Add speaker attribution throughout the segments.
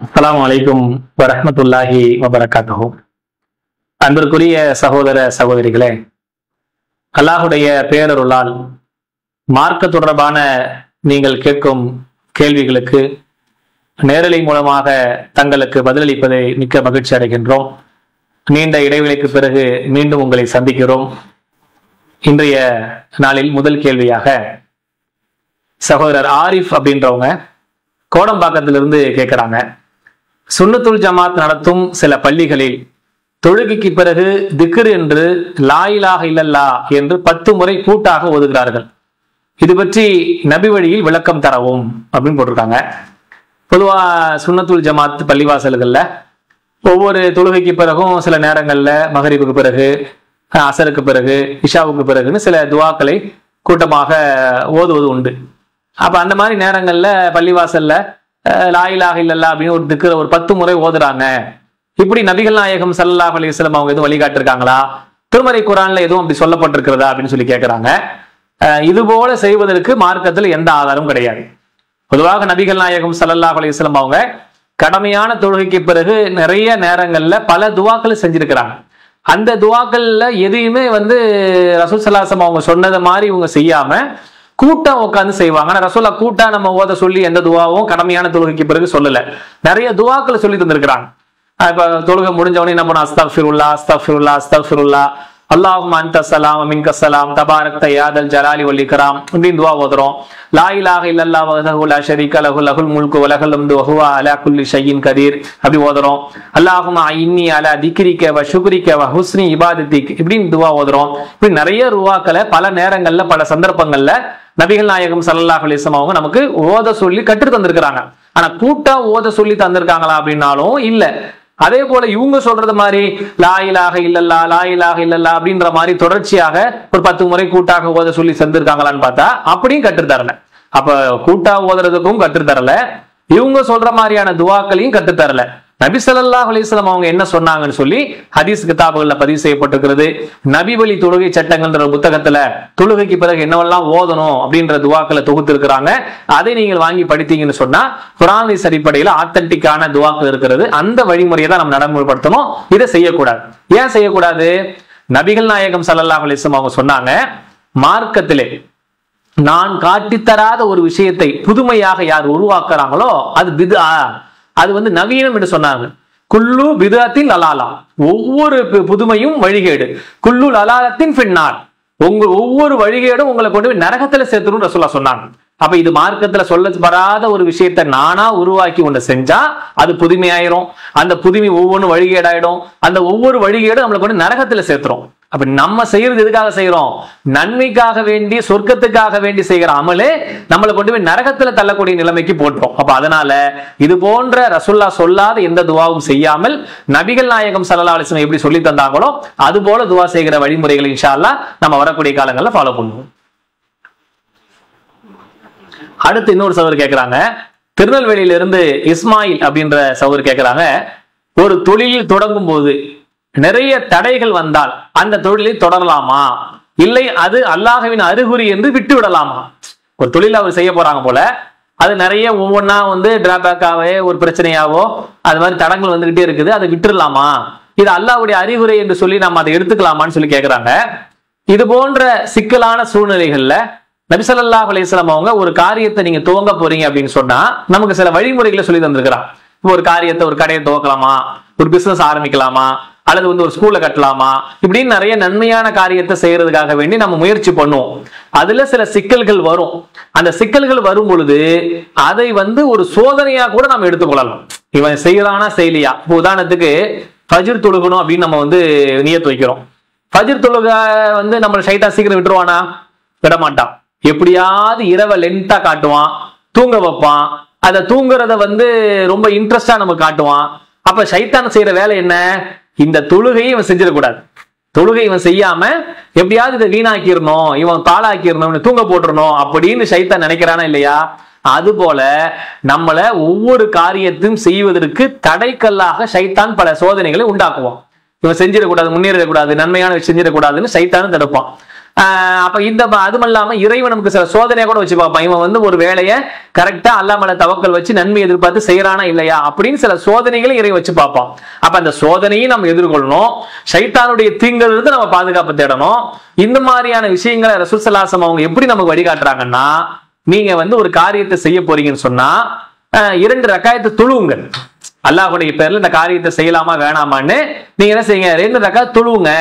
Speaker 1: அஸ்ஸலாமு அலைக்கும் வரஹ்மத்துல்லாஹி வபரகாத்துஹு. அன்பிற்குரிய சகோதர சகோதரிகளே, அல்லாஹுடைய பேரருளால் மார்க்க தொடர்பான நீங்கள் கேட்கும் கேள்விகளுக்கு நேரலை மூலமாக தங்களுக்கு பதிலளிப்பதை மிக்க மகிழ்ச்சி அடைகின்றோம். நீண்ட இடைவெளிக்கு பிறகு மீண்டும் உங்களை சந்திக்கிறோம். இன்றைய நாளில் முதல் கேள்வியாக சகோதரர் ஆரிஃப் அப்படின்றவங்க கோடம்பாக்கத்திலிருந்து கேட்கிறாங்க. சுன்னத்துல் ஜமாத் நடத்தும் சில பள்ளிகளில் தொழுகைக்கு பிறகு திக்ர் என்று லா இலாஹ இல்லல்லாஹ் என்று 10 முறை கூட்டாக ஓதுகிறார்கள். இது பற்றி நபி வழியில் விளக்கம் தரவும் அப்படின்னு போட்டிருக்காங்க. பொதுவா சுன்னத்துல் ஜமாத் பள்ளிவாசல்கள்ல ஒவ்வொரு தொழுகைக்கு பிறகும் சில நேரங்கள்ல மகரிபுக்கு பிறகு, அசருக்கு பிறகு, இஷாவுக்கு பிறகுன்னு சில துவாக்களை கூட்டமாக ஓதுவது உண்டு. அப்ப அந்த மாதிரி நேரங்கள்ல பள்ளிவாசல்ல லா இலாஹ இல்லல்லாஹ் அப்படின்னு ஒரு திக்ர ஒரு 10 முறை ஓதுறாங்க. இப்படி நபிகள் நாயகம் ஸல்லல்லாஹு அலைஹி வஸல்லம் அவங்க எதுவும் வழிகாட்டிருக்காங்களா, திருமறை குர்ஆன்ல எதுவும் அப்படி சொல்லப்பட்டிருக்கிறதா அப்படின்னு சொல்லி கேட்கிறாங்க. இது போல செய்வதற்கு மார்க்கத்தில் எந்த ஆதாரமும் கிடையாது. பொதுவாக நபிகள் நாயகம் ஸல்லல்லாஹு அலைஹி வஸல்லம் அவங்க கடமையான தொழுகைக்கு பிறகு நிறைய நேரங்கள்ல பல துவாக்களை செஞ்சிருக்கிறாங்க. அந்த துவாக்கள்ல எதையுமே ரசூல் ஸல்லல்லாஹு அலைஹி வஸல்லம் அவங்க சொன்னதை மாதிரி இவங்க செய்யாம கூட்டம் உட்காந்து செய்வாங்க. ஆனா ரசூலா கூட்டா நம்ம ஓத சொல்லி எந்த துவாவும் கடமையான தொழுகைக்கு பிறகு சொல்லல. நிறைய துவாக்களை சொல்லி தந்திருக்கிறாங்க. இப்ப தொழுகை முடிஞ்சவனே நம்ம அஸ்தக்ஃபிருல்லா அஸ்தக்ஃபிருல்லா அஸ்தக்ஃபிருல்லா அல்லாஹும்ம அன்த ஸலாம் வ மின்க ஸலாம் தபாரக்த யா தல் ஜலாலி வல் இக்ராம் இப்படின்னு துவா ஓதுறோம். லா இலாஹ இல்லல்லாஹ் வஹ்தஹு லா ஷரீக லஹு லஹுல் முல்கு வ லஹுல் ஹம்து வ ஹுவ அலா குல்லி ஷைஇன் கதீர் அப்படி ஓதுறோம். அல்லாஹும்ம இன்னி அலா திக்ரிக வ ஷுக்ரிக வ ஹுஸ்னி இபாதத்திக் இப்படின்னு துவா ஓதுறோம். இப்படி நிறைய துவாக்களை பல நேரங்கள்ல பல சந்தர்ப்பங்கள்ல நபிகள் நாயகம் ஸல்லல்லாஹு அலைஹி வஸல்லம் அவங்க நமக்கு ஓத சொல்லி கற்று தந்திருக்கிறாங்க. ஆனா கூட்டா ஓத சொல்லி தந்திருக்காங்களா அப்படின்னாலும் இல்ல. அதே போல இவங்க சொல்றது மாதிரி லா இலாஹ இல்லல்லாஹ் லா இலாஹ இல்லல்லாஹ் அப்படின்ற மாதிரி தொடர்ச்சியாக ஒரு 10 முறை கூட்டாக ஓத சொல்லி செஞ்சிருக்காங்களான்னு பார்த்தா அப்படியும் கற்றுத்தரல. அப்ப கூட்டா ஓதுறதுக்கும் கற்றுத்தரல, இவங்க சொல்ற மாதிரியான துவாக்களையும் கற்றுத்தரல. நபி ஸல்லல்லாஹு அலைஹி வஸல்லம் அவங்க என்ன சொன்னாங்கன்னு சொல்லி ஹதீஸ் கிதாபுகள்ல பதிவு செய்யப்பட்டிருக்கிறது. நபி வழி தொழுகை சட்டங்கள்ன்ற புத்தகத்துல தொழுகைக்கு பிறகு என்னவெல்லாம் ஓதணும் அப்படின்ற துவாக்களை தொகுத்து இருக்கிறாங்க. அதை நீங்கள் வாங்கி படித்தீங்கன்னு சொன்னா குர்ஆன் அடிப்படையில ஆத்தன்டிக்கான துவாக்கள் இருக்கிறது. அந்த வழிமுறையை தான் நம்ம நடைமுறைப்படுத்தணும். இதை செய்யக்கூடாது. ஏன் செய்யக்கூடாது? நபிகள் நாயகம் ஸல்லல்லாஹு அலைஹி வஸல்லம் அவங்க சொன்னாங்க, மார்க்கத்திலே நான் காட்டித்தராத ஒரு விஷயத்தை புதுமையாக யார் உருவாக்குறாங்களோ அது பித்ஆ, அது நவீனம் என்று சொன்னாங்க. குல்லு பித்அத்தின் லலாலா, ஒவ்வொரு புதுமையும் வழிகேடு. குல்லு லலாலத்தின் ஃபின்னார், ஒவ்வொரு வழிகேடும் உங்களை கொண்டு போய் நரகத்துல சேர்த்துரும் ரசூலுல்லாஹ் சொன்னாங்க. அப்ப இது மார்க்கத்துல சொல்லப்படாத ஒரு விஷயத்தை நானா உருவாக்கி ஒன்று செஞ்சா அது புதுமையாயிரும். அந்த புதுமை ஒவ்வொன்றும் வழிகேடாயிடும். அந்த ஒவ்வொரு வழிகேடும் நம்மளை கொண்டு நரகத்துல சேர்த்துரும். அப்ப நம்ம செய்யறது எதுக்காக செய்யறோம்? நன்மைக்காக வேண்டி, சொர்க்கத்துக்காக வேண்டி செய்கிற அமலே நம்மளை கொண்டு போய் நரகத்துல தள்ளக்கூடிய நிலைமைக்கு போட்டோம். அப்ப அதனால இது போன்ற ரசூலுல்லாஹ் சொல்லாத எந்த துவாவும் செய்யாமல் நபிகள் நாயகம் ஸல்லல்லாஹு அலைஹி வஸல்லம் எப்படி சொல்லி தந்தாங்களோ அது போல துவா செய்கிற வழிமுறைகளை இன்ஷா அல்லாஹ் நம்ம வரக்கூடிய காலங்கள்ல ஃபாலோ பண்ணுவோம். அடுத்து இன்னொரு சகோதரர் கேட்கிறாங்க, திருநெல்வேலியில இருந்து இஸ்மாயில் அப்படின்ற சகோதரர் கேட்கிறாங்க, ஒரு தொழில் தொடங்கும் போது நிறைய தடைகள் வந்தால் அந்த தொழிலை தொடரலாமா, இல்லை அது அல்லாஹ்வின் அறிகுறி என்று விட்டு விடலாமா? ஒரு தொழில் அவர் செய்ய போறாங்க போல, அது நிறைய ஒவ்வொன்னா டிராபேக்காவே ஒரு பிரச்சனையாவோ அது மாதிரி தடங்கள் வந்துகிட்டே இருக்குது, அதை விட்டுடலாமா, இது அல்லாஹ்வுடைய அறிகுறி என்று சொல்லி நம்ம அதை எடுத்துக்கலாமான்னு சொல்லி கேட்கிறாங்க. இது போன்ற சிக்கலான சூழ்நிலைகள்ல நபி ஸல்லல்லாஹு அலைஹி வஸல்லம் அவங்க ஒரு காரியத்தை நீங்க துவங்க போறீங்க அப்படின்னு சொன்னா நமக்கு சில வழிமுறைகளை சொல்லி தந்திருக்கிறான். ஒரு காரியத்தை, ஒரு கடையை துவக்கலாமா, ஒரு பிசினஸ் ஆரம்பிக்கலாமா, அல்லது ஒரு ஸ்கூல்ல கட்டலாமா, இப்படின்னு நிறைய நன்மையான காரியத்தை செய்யறதுக்காக வேண்டி நம்ம முயற்சி பண்ணுவோம். அதுல சில சிக்கல்கள் வரும். அந்த சிக்கல்கள் வரும் பொழுது அதை ஒரு சோதனையா கூட நம்ம எடுத்துக்கொள்ளலாம். இவன் செய்யறானா செய்யலையா? இப்போ உதாரணத்துக்கு ஃபஜ்ர் தொழுகணும் அப்படின்னு நம்ம நியத் வைக்கிறோம். ஃபஜ்ர் தொழுக நம்ம ஷைத்தான் சீக்கிரம் விட்டுருவானா? விடமாட்டான். எப்படியாவது இரவை லென்த்தா காட்டுவான், தூங்க வைப்பான். அதை தூங்குறத ரொம்ப இன்ட்ரெஸ்டா நம்ம காட்டுவான். அப்ப ஷைத்தான் செய்யற வேலை என்ன? இந்த தொழுகையை இவன் செஞ்சிடக்கூடாது. தொழுகை இவன் செய்யாம எப்படியாவது இதை வீணாக்கிடணும், இவன் பாழாக்கிடணும், தூங்க போட்டுறணும் அப்படின்னு ஷைத்தான் நினைக்கிறானா இல்லையா? அது போல நம்மள ஒவ்வொரு காரியத்தையும் செய்வதற்கு தடைக்கல்லாக ஷைத்தான் பல சோதனைகளை உண்டாக்குவான். இவன் செஞ்சிடக்கூடாது, முன்னேறிடக்கூடாது, நன்மையான செஞ்சிடக்கூடாதுன்னு ஷைத்தானும் தடுப்பான். அப்ப இந்த அதுவும் இல்லாம இறைவன் நமக்கு சில சோதனையா கூட வச்சு பார்ப்பான். இவன் வந்து ஒரு வேலையை கரெக்டா அல்லாஹ் மேல தவக்கல் வச்சு நன்மை எதிர்பார்த்து செய்யறானா இல்லையா அப்படின்னு சில சோதனைகளை இறை வச்சு பார்ப்பான். அப்ப அந்த சோதனையை நம்ம எதிர்கொள்ளணும். ஷைத்தானுடைய தீங்குல இருந்து நம்ம பாதுகாப்பு தேடணும். இந்த மாதிரியான விஷயங்களை ரசூல் ஸல்லல்லாஹு அலைஹி வஸல்லம் அவங்க எப்படி நமக்கு வழிகாட்டுறாங்கன்னா, நீங்க வந்து ஒரு காரியத்தை செய்ய போறீங்கன்னு சொன்னா 2 ரக்காயத்தை தொழுவுங்க. அல்லாஹ்வுடைய பேர்ல இந்த காரியத்தை செய்யலாமா வேணாமான்னு நீங்க என்ன செய்யுங்க, 2 ரக்காத் தொழுவுங்க.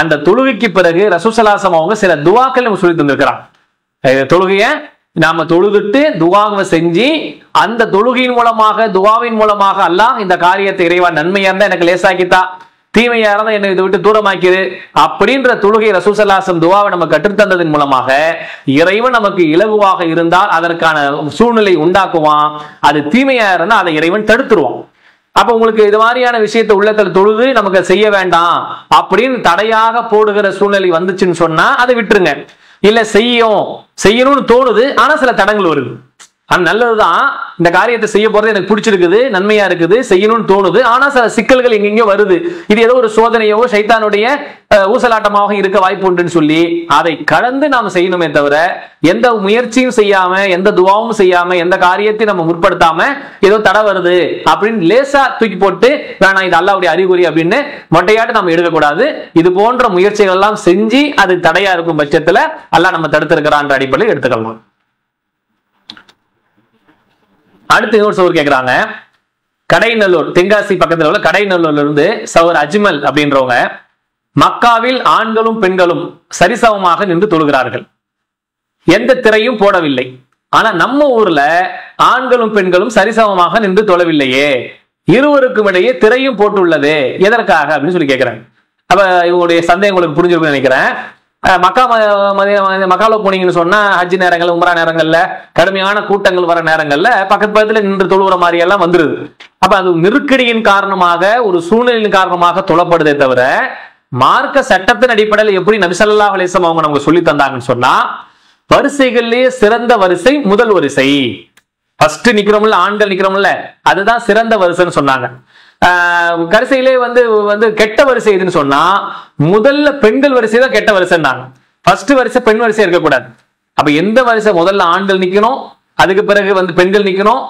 Speaker 1: அந்த தொழுகைக்கு பிறகு ரசூல் ஸல்லல்லாஹு அலைஹி வஸல்லம் அவங்க சில துஆக்கள் நம்ம சொல்லி தந்திருக்கிறாங்க. தொழுகைய நாம தொழுதுட்டு துஆவை செஞ்சு அந்த தொழுகையின் மூலமாக துஆவின் மூலமாக அல்லாஹ் இந்த காரியத்தை இறைவா நன்மையா இருந்தா எனக்கு லேசாக்கித்தா, தீமையா இருந்தா என்னை இதை விட்டு தூரமாக்கிது அப்படின்ற தொழுகை ரசூல் ஸல்லல்லாஹு அலைஹி வஸல்லம் துஆவை நம்ம கற்றுத்தந்ததன் மூலமாக இறைவன் நமக்கு இலகுவாக இருந்தால் அதற்கான சூழ்நிலை உண்டாக்குவான். அது தீமையா இருந்தா அதை இறைவன் தடுத்துருவான். அப்ப உங்களுக்கு இது மாதிரியான விஷயத்தை உள்ளத்துல தொழுது நமக்கு செய்ய வேண்டாம் அப்படின்னு தடையாக போடுகிற சூழ்நிலை வந்துச்சுன்னு சொன்னா அதை விட்டுருங்க. இல்ல செய்யணும்னு தோணுது, ஆனா சில தடங்கள் வருது. அது நல்லதுதான், இந்த காரியத்தை செய்ய போறது எனக்கு பிடிச்சிருக்குது, நன்மையா இருக்குது, செய்யணும்னு தோணுது, ஆனா சில சிக்கல்கள் எங்கெங்க வருது. இது ஏதோ ஒரு சோதனையோ ஷைத்தானுடைய ஊசலாட்டமாக இருக்க வாய்ப்பு உண்டுன்னு சொல்லி அதை கடந்து நாம செய்யணுமே தவிர எந்த முயற்சியும் செய்யாம எந்த துவாவும் செய்யாம எந்த காரியத்தையும் நம்ம முற்படுத்தாம ஏதோ தடை வருது அப்படின்னு லேசா தூக்கி போட்டு வேணாம் இது அல்லாஹ்வுடைய அறிகுறி அப்படின்னு மொட்டையாட்டு நம்ம எடுக்கக்கூடாது. இது போன்ற முயற்சிகள் எல்லாம் செஞ்சு அது தடையா இருக்கும் பட்சத்துல அல்லாஹ் நம்ம தடுத்திருக்கிறான்ற அடிப்படையில் எடுத்துக்கலாம். அடுத்து இன்னொரு சோர் கேட்கிறாங்க. கடைநல்லூர், தென்காசி பக்கத்துல உள்ள கடைநல்லூர்ல இருந்து சவர் அஜ்மல் அப்படின்றவங்க, மக்காவில் ஆண்களும் பெண்களும் சரிசமமாக நின்று தொழுகிறார்கள், எந்த திரையும் போடவில்லை. ஆனா நம்ம ஊர்ல ஆண்களும் பெண்களும் சரிசமமாக நின்று தொழவில்லையே, இருவருக்கும் இடையே திரையும் போட்டுள்ளது, எதற்காக அப்படின்னு சொல்லி கேட்கிறாங்க. அப்ப இவங்களுடைய சந்தேகம் உங்களுக்கு புரிஞ்சிருக்குன்னு நினைக்கிறேன். மக்கால போனீங்கன்னு சொன்னா ஹஜ் நேரங்கள் உம்ரா நேரங்கள்ல கடுமையான கூட்டங்கள் வர நேரங்கள்ல பக்கத்துல நின்று தொழுகிற மாதிரி எல்லாம் வந்துருது. அப்ப அது நெருக்கடியின் காரணமாக ஒரு சூழ்நிலையின் காரணமாக தொழப்படுதே தவிர மார்க்க சட்டத்தின் அடிப்படையில் எப்படி நபி ஸல்லல்லாஹு அலைஹி வஸல்லம் அவங்க நமக்கு சொல்லி தந்தாங்கன்னு சொன்னா, வரிசைகளிலேயே சிறந்த வரிசை முதல் வரிசை. ஃபர்ஸ்ட் நிக்கிறோம்ல, ஆண்கள் நிக்கிறோம்ல, அதுதான் சிறந்த வரிசைன்னு சொன்னாங்க. கடைசியிலே வந்து கெட்ட வரிசை எதுன்னு சொன்னா முதல்ல பெண்கள் வரிசை தான் கெட்ட வரிசைன்னாங்க. ஃபர்ஸ்ட் வரிசை பெண் வரிசை இருக்கக்கூடாது. அப்ப எந்த வரிசை முதல்ல ஆண்கள் நிக்கணும், அதுக்கு பிறகு பெண்கள் நிக்கணும்,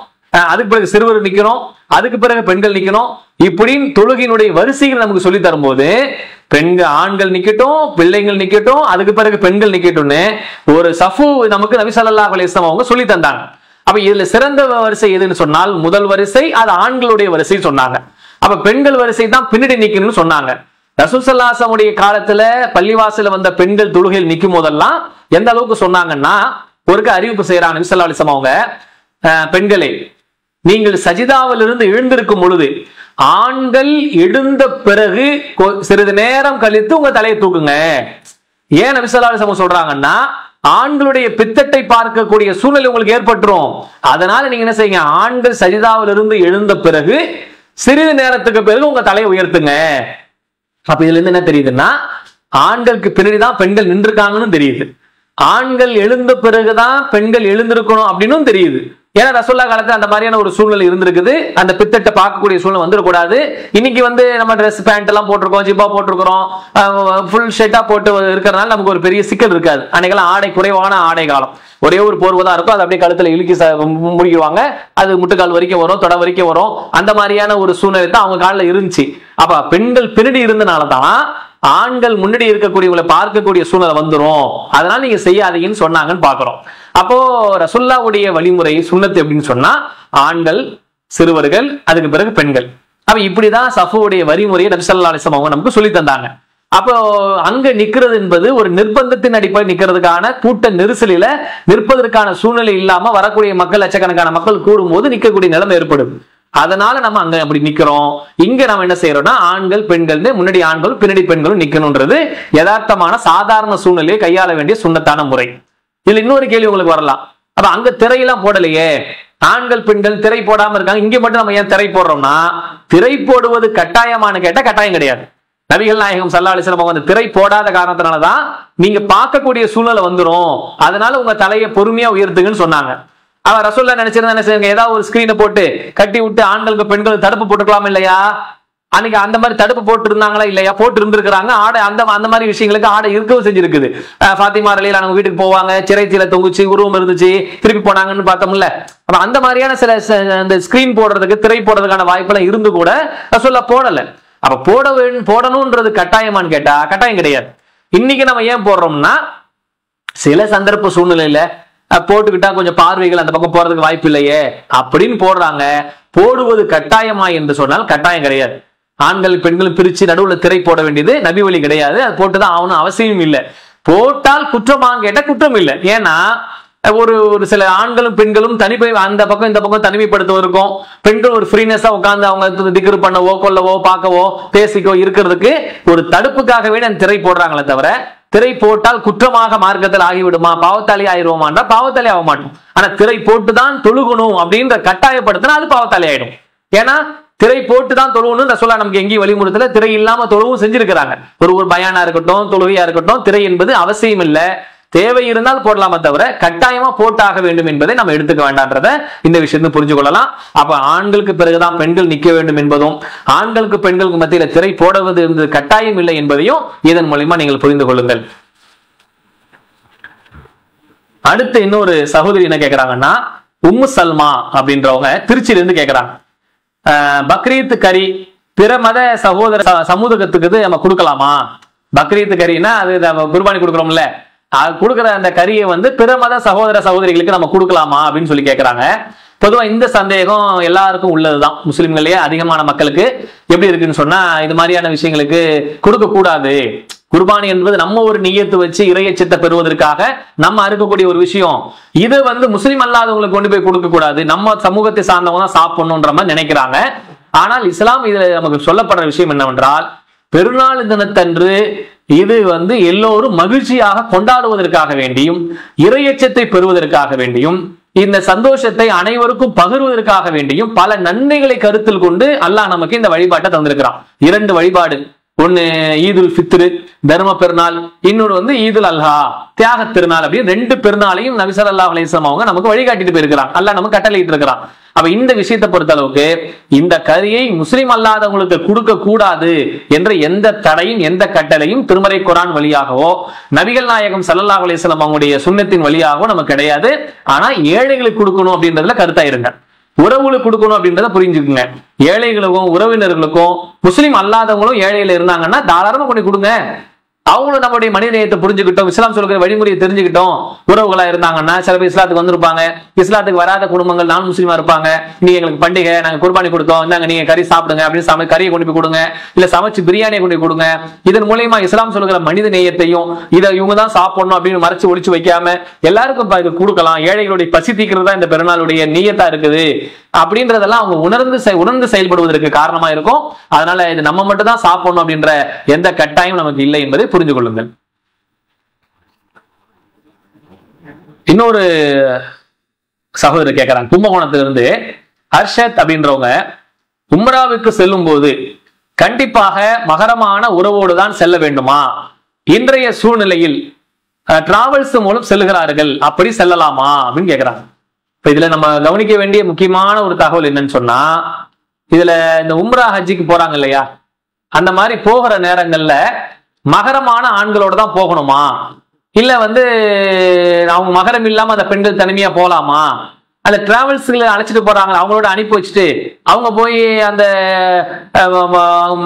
Speaker 1: அதுக்கு பிறகு சிறுவர் நிக்கணும், அதுக்கு பிறகு பெண்கள் நிக்கணும், இப்படின்னு தொழுகையினுடைய வரிசைகள் நமக்கு சொல்லி தரும்போது ஆண்கள் நிக்கட்டும், பிள்ளைகள் நிக்கட்டும், அதுக்கு பிறகு பெண்கள் நிக்கட்டும்னு ஒரு சஃபு நமக்கு நபி ஸல்லல்லாஹு அலைஹி வஸல்லம் அவங்க சொல்லி தந்தாங்க. அப்ப இதுல சிறந்த வரிசை எதுன்னு சொன்னால் முதல் வரிசை, அது ஆண்களுடைய வரிசை சொன்னாங்க. அப்ப பெண்கள் வரிசை தான் பின்னாடி நிக்கணும்னு சொன்னாங்க. ரசூல் ஸல்லல்லாஹு அலைஹி வஸல்லம் காலத்துல பள்ளிவாசல வந்த பெண்கள் தொழுகையில் நிக்கும் போதெல்லாம் எந்த அளவுக்கு சொன்னாங்கன்னா, ஒருக்க அறிவிப்பு செய்யறாங்க நபி ஸல்லல்லாஹு அலைஹி வஸல்லம் அவங்க, பெண்களே நீங்கள் சஜிதாவிலிருந்து எழுந்திருக்கும் பொழுது ஆண்கள் எழுந்த பிறகு சிறிது நேரம் கழித்து உங்க தலையை தூக்குங்க. ஏன் நபி ஸல்லல்லாஹு அலைஹி வஸல்லம் சொல்றாங்கன்னா, ஆண்களுடைய பித்தட்டை பார்க்கக்கூடிய சூழ்நிலை உங்களுக்கு ஏற்பட்டுரும். அதனால நீங்க என்ன செய்யுங்க, ஆண்கள் சஜிதாவிலிருந்து எழுந்த பிறகு சிறிது நேரத்துக்கு பிறகு உங்க தலையை உயர்த்துங்க. அப்ப இதுல இருந்து என்ன தெரியுதுன்னா, ஆண்களுக்கு பின்னாடிதான் பெண்கள் நின்றுருக்காங்கன்னு தெரியுது, ஆண்கள் எழுந்த பிறகுதான் பெண்கள் எழுந்திருக்கணும் அப்படின்னு தெரியுது. ஏன்னா ரசூலுல்லாஹ் காலத்துல அந்த மாதிரியான ஒரு சூழ்நிலை இருந்திருக்குது. அந்த பித்தட்டை பார்க்கக்கூடிய சூழ்நிலை வந்துடக்கூடாது. இன்னைக்கு நம்ம ட்ரெஸ் பேண்ட் எல்லாம் போட்டிருக்கோம், ஜிப்பா போட்டிருக்கிறோம், ஃபுல் ஷர்ட்டா போட்டு இருக்கிறதுனால நமக்கு ஒரு பெரிய சிக்கல் இருக்காது. அன்னைக்கெல்லாம் ஆடை குறைவான ஆடை காலம், ஒரே ஒரு போர்வை தான் இருக்கும், அது அப்படியே கழுத்துல இழுக்கி முடிக்குவாங்க, அது முட்டுக்கால் வரைக்கும் வரும், தொடை வரைக்கும் வரும். அந்த மாதிரியான ஒரு சூழ்நிலை தான் அவங்க காலில் இருந்துச்சு. அப்ப பெண்கள் பின்னாடி இருந்தனாலதான் ஆண்கள் முன்னாடி இருக்கக்கூடியவங்களை பார்க்கக்கூடிய சூழ்நிலை வந்துடும். அதனால நீங்க செய்யாதீங்கன்னு சொன்னாங்கன்னு பாக்குறோம். அப்போ ரசூலுல்லாஹ்வுடைய வழிமுறை சுன்னத்து எப்படின்னு சொன்னா, ஆண்கள், சிறுவர்கள், அதுக்கு பிறகு பெண்கள். அப்ப இப்படிதான் சஃபுடைய வழிமுறையை நபி ஸல்லல்லாஹு அலைஹி வஸல்லம் நமக்கு சொல்லி தந்தாங்க. அப்போ அங்க நிக்கிறது என்பது ஒரு நிர்பந்தத்தின் அடிப்படையில் நிக்கிறதுக்கான கூட்ட நெரிசலில நிற்பதற்கான சூழ்நிலை இல்லாம வரக்கூடிய மக்கள் லட்சக்கணக்கான மக்கள் கூடும் போது நிக்கக்கூடிய நிலைமை ஏற்படும். அதனால நம்ம அங்க அப்படி நிக்கிறோம். இங்க நம்ம என்ன செய்யறோம்னா, ஆண்கள் பெண்கள் முன்னாடி ஆண்களும் பின்னாடி பெண்களும் நிக்கணும்ன்றது யதார்த்தமான சாதாரண சூழ்நிலையை கையாள வேண்டிய சுன்னத்தான முறை. இதுல இன்னொரு கேள்வி உங்களுக்கு வரலாம், அப்ப அங்க திரையெல்லாம் போடலையே, ஆண்கள் பெண்கள் திரை போடாம இருக்காங்க, இங்க மட்டும் நம்ம ஏன் திரை போடுறோம்னா, திரை போடுவது கட்டாயமானு கேட்டா கட்டாயம் கிடையாது. நபிகள் நாயகம் ஸல்லல்லாஹு அலைஹி வஸல்லம் அந்த திரை போடாத காரணத்தினாலதான் நீங்க பார்க்கக்கூடிய சூழ்நிலை வந்துடும், அதனால உங்க தலையை பொறுமையா உயர்த்துங்கன்னு சொன்னாங்க. அவ ரசூலுல்லாஹ் நினைச்சிருந்தா என்ன செய்யுங்க, ஏதாவது ஒரு ஸ்கிரீனை போட்டு கட்டி விட்டு ஆண்களுக்கு பெண்களுக்கு தடுப்பு போட்டுக்கலாம் இல்லையா?
Speaker 2: அன்னைக்கு அந்த மாதிரி தடுப்பு போட்டு இருந்தாங்களா இல்லையா? போட்டு இருந்திருக்கிறாங்க. ஆடை அந்த மாதிரி விஷயங்களுக்கு ஆடை இருக்கவும் செஞ்சிருக்குது. ஃபாத்திமா ரலியல்லாஹு அன்ஹா வீட்டுக்கு போவாங்க, சிறைச்சீல தொங்குச்சு, உருவம் இருந்துச்சு, திருப்பி போனாங்கன்னு பார்த்தோம்ல. அப்ப அந்த மாதிரியான சில இந்த ஸ்கிரீன் போடுறதுக்கு, திரை போடுறதுக்கான வாய்ப்பெல்லாம் இருந்து கூட ரசூலுல்லாஹ் போடல. அப்ப போடணும்ன்றது கட்டாயமான்னு கேட்டா கட்டாயம் கிடையாது. இன்னைக்கு நம்ம ஏன் போடுறோம்னா, சில சந்தர்ப்ப சூழ்நிலையில போட்டுக்கிட்டா கொஞ்சம் பார்வைகள் அந்த பக்கம் போறதுக்கு வாய்ப்பு இல்லையே அப்படின்னு போடுறாங்க. போடுவது கட்டாயமா என்று சொன்னால் கட்டாயம் கிடையாது. ஆண்கள் பெண்களும் பிரிச்சு நடுவுல திரை போட வேண்டியது நபி வழி கிடையாது. அது போட்டுதான் ஆகணும் அவசியம் இல்லை. போட்டால் குற்றமான்னு கேட்டா குற்றம் இல்லை. ஏன்னா ஒரு சில ஆண்களும் பெண்களும் அந்த பக்கம் இந்த பக்கம் தனிமைப்படுத்துவதற்கும், பெண்கள் ஒரு ஃப்ரீனஸா உட்கார்ந்து அவங்க திக்ர் பண்ணவோ கொள்ளவோ பார்க்கவோ பேசிக்கோ இருக்கிறதுக்கு ஒரு தடுப்புக்காகவே அந்த திரை போடுறாங்களே தவிர, திரை போட்டால் குற்றமாக மார்க்கத்தில் ஆகிவிடுமா, பாவத்தாளி ஆயிடுவோமான்றா பாவத்தாளி ஆக மாட்டோம். ஆனா திரை போட்டுதான் தொழுகணும் அப்படின்ற கட்டாயப்படுத்தினா அது பாவத்தாளி ஆயிடும். ஏன்னா திரை போட்டு தான் தொழுவணும் ரசூலுல்லாஹ் நமக்கு எங்கேயும் வழிமுறைத்துல திரை இல்லாம தொழுவும் செஞ்சிருக்கிறாங்க. ஒரு பயானா இருக்கட்டும், தொழுகையா இருக்கட்டும், திரை என்பது அவசியம் இல்லை. தேவை இருந்தால் போடலாமே தவிர கட்டாயமா போட்டாக வேண்டும் என்பதை நம்ம எடுத்துக்க வேண்டாம்ன்றத இந்த விஷயத்தை புரிஞ்சு கொள்ளலாம். அப்ப ஆண்களுக்கு பிறகுதான் பெண்கள் நிக்க வேண்டும் என்பதும், ஆண்களுக்கு பெண்களுக்கு மத்தியில திரை போடுவது என்பது கட்டாயம் இல்லை என்பதையும் இதன் மூலமா நீங்கள் புரிந்து கொள்ளுங்கள். அடுத்து இன்னொரு சகோதரி என்ன கேட்கிறாங்கன்னா, உம்மு சல்மா அப்படின்றவங்க திருச்சியில இருந்து கேட்கிறாங்க, பக்ரீத் கறி பிற மத சகோதர சமூகத்துக்கு நம்ம கொடுக்கலாமா? பக்ரீத் கறினா அது குர்பானி கொடுக்குறோம்ல, கொடுக்குற அந்த கறியை பிற மத சகோதர சகோதரிகளுக்கு நம்ம கொடுக்கலாமா அப்படின்னு சொல்லி கேட்கிறாங்க. பொதுவா இந்த சந்தேகம் எல்லாருக்கும் உள்ளதுதான். முஸ்லிம்களே அதிகமான மக்களுக்கு எப்படி இருக்குன்னு சொன்னா, இது மாதிரியான விஷயங்களுக்கு கொடுக்க கூடாது. குர்பானி என்பது நம்ம ஒரு நியத்து வச்சு இறையச்சத்தை பெறுவதற்காக நம்ம அறுக்கக்கூடிய ஒரு விஷயம். இது முஸ்லிம் அல்லாதவங்களுக்கு கொண்டு போய் கொடுக்க கூடாது, நம்ம சமூகத்தை சார்ந்தவங்க தான் சாப்பிடணும்ன்ற மாதிரி நினைக்கிறாங்க. ஆனால் இஸ்லாம் இதுல நமக்கு சொல்லப்படுற விஷயம் என்னவென்றால், பெருநாள் தினத்தன்று இது எல்லோரும் மகிழ்ச்சியாக கொண்டாடுவதற்காக வேண்டியும், இறையச்சத்தை பெறுவதற்காக வேண்டியும், இந்த சந்தோஷத்தை அனைவருக்கும் பகிர்வதற்காக வேண்டியும் பல நன்மைகளை கருத்தில் கொண்டு அல்லாஹ் நமக்கு இந்த வழிபாட்டை தந்திருக்கிறான். 2 வழிபாடு, ஒன்னு ஈதுல் ஃபித்ரு தர்ம பெருநாள், இன்னொரு ஈதுல் அல்ஹா தியாக திருநாள். அப்படின்னு 2 பெருநாளையும் நபி ஸல்லல்லாஹு அலைஹி வஸல்லம் அவங்க நமக்கு வழிகாட்டிட்டு போயிருக்கிறான். அல்லாஹ் நமக்கு கட்டளையிட்டு இருக்கிறான். அப்ப இந்த விஷயத்தை பொறுத்த அளவுக்கு இந்த கரியை முஸ்லிம் அல்லாதவங்களுக்கு கொடுக்க கூடாது என்ற எந்த தடையும் எந்த கட்டளையும் திருமறை குர்ஆன் வழியாகவோ நபிகள் நாயகம் ஸல்லல்லாஹு அலைஹி வஸல்லம் அவங்களுடைய சுன்னத்தின் வழியாகவோ நமக்கு கிடையாது. ஆனா ஏழைகளுக்கு கொடுக்கணும் அப்படின்றதுல கருத்தாயிருங்க. உறவுகளுக்கு கொடுக்கணும் அப்படின்றத புரிஞ்சுக்குங்க. ஏழைகளுக்கும் உறவினர்களுக்கும் முஸ்லிம் அல்லாதவங்களும் ஏழையில இருந்தாங்கன்னா தாராளமா கொண்டு கொடுங்க. அவங்களும் நம்மளுடைய மனித நேயத்தை புரிஞ்சுக்கிட்டோம், இஸ்லாம் சொல்கிற வழிமுறையை தெரிஞ்சுக்கிட்டோம். உறவுகளா இருந்தாங்கன்னா சில பேர் இஸ்லாத்துக்கு வந்திருப்பாங்க, இஸ்லாத்துக்கு வராத குடும்பங்கள் நான் முஸ்லீமா இருப்பாங்க. நீங்க எங்களுக்கு பண்டிகை, நாங்க குர்பானி கொடுத்தோம், இந்தாங்க நீங்க கறி சாப்பிடுங்க அப்படின்னு கறியை கொண்டு போய் கொடுங்க, இல்ல சமைச்சு பிரியாணியை கொண்டு போய் கொடுங்க. இதன் மூலயமா இஸ்லாம் சொல்கிற மனித நேயத்தையும் இதை இவங்க தான் சாப்பிடணும் அப்படின்னு மறைச்சு ஒழிச்சு வைக்காம எல்லாருக்கும் கொடுக்கலாம். ஏழைகளுடைய பசி தீக்கிறது தான் இந்த பெருநாளுடைய நீயத்தா இருக்குது அப்படின்றதெல்லாம் அவங்க உணர்ந்து செயல்படுவதற்கு காரணமா இருக்கும். அதனால இது நம்ம மட்டும் தான் சாப்பிடணும் அப்படின்ற எந்த கட்டாயம் நமக்கு இல்லை என்பதை புரிந்து கொள்ளுங்கள். இன்னொரு சகோதரர் கேட்கிறாங்க, கும்பகோணத்திலிருந்து ஹர்ஷத் அப்படின்றவங்க, உம்ராவுக்கு செல்லும் போது கண்டிப்பாக மகரமான உறவோடு தான் செல்ல வேண்டுமா? இன்றைய சூழ்நிலையில் டிராவல்ஸ் மூலம் செல்கிறார்கள், அப்படி செல்லலாமா அப்படின்னு கேட்கிறாங்க. இப்ப இதுல நம்ம கவனிக்க வேண்டிய முக்கியமான ஒரு தகவல் என்னன்னு சொன்னா, இதுல இந்த உம்ரா ஹஜ்ஜிக்கு போறாங்க இல்லையா, அந்த மாதிரி போகிற நேரங்கள்ல மகரமான ஆண்களோட தான் போகணுமா, இல்ல அவங்க மகரம் இல்லாம அந்த பெண்கள் தனிமையா போலாமா, அந்த டிராவல்ஸ்ல அழைச்சிட்டு போறாங்க அவங்களோட அனுப்பி வச்சுட்டு அவங்க போய் அந்த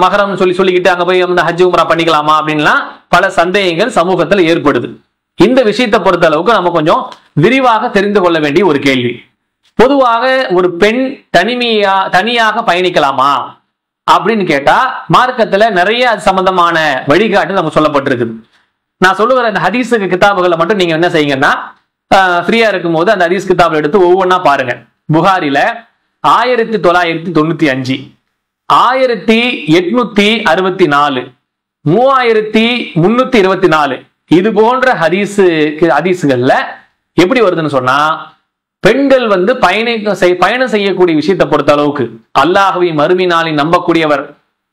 Speaker 2: மகரம் சொல்லிக்கிட்டு அங்க போய் ஹஜ் உம்ரா பண்ணிக்கலாமா அப்படின்லாம் பல சந்தேகங்கள் சமூகத்தில் ஏற்படுது. இந்த விஷயத்தை பொறுத்த அளவுக்கு நம்ம கொஞ்சம் விரிவாக தெரிந்து கொள்ள வேண்டிய ஒரு கேள்வி. பொதுவாக ஒரு பெண் தனியாக பயணிக்கலாமா அப்படின்னு கேட்டா மார்க்கத்துல நிறைய அது சம்பந்தமான வழிகாட்டு நமக்கு சொல்லப்பட்டிருக்குது. நான் சொல்லுகிற இந்த ஹதீஸுக்கு கிதாபுகளை மட்டும் நீங்க என்ன செய்யுங்கன்னா, ஃப்ரீயா இருக்கும் போது அந்த ஹதீஸ் கிதாபை எடுத்து ஒவ்வொன்றா பாருங்க. புகாரில 1995, 1864, 3324 இது போன்ற ஹதீஸுகள்ல எப்படி வருதுன்னு சொன்னா, பெண்கள் பயணம் செய்யக்கூடிய விஷயத்தை பொறுத்த அளவுக்கு அல்லாஹ்வை மறுமை நாளில் நம்பக்கூடியவர்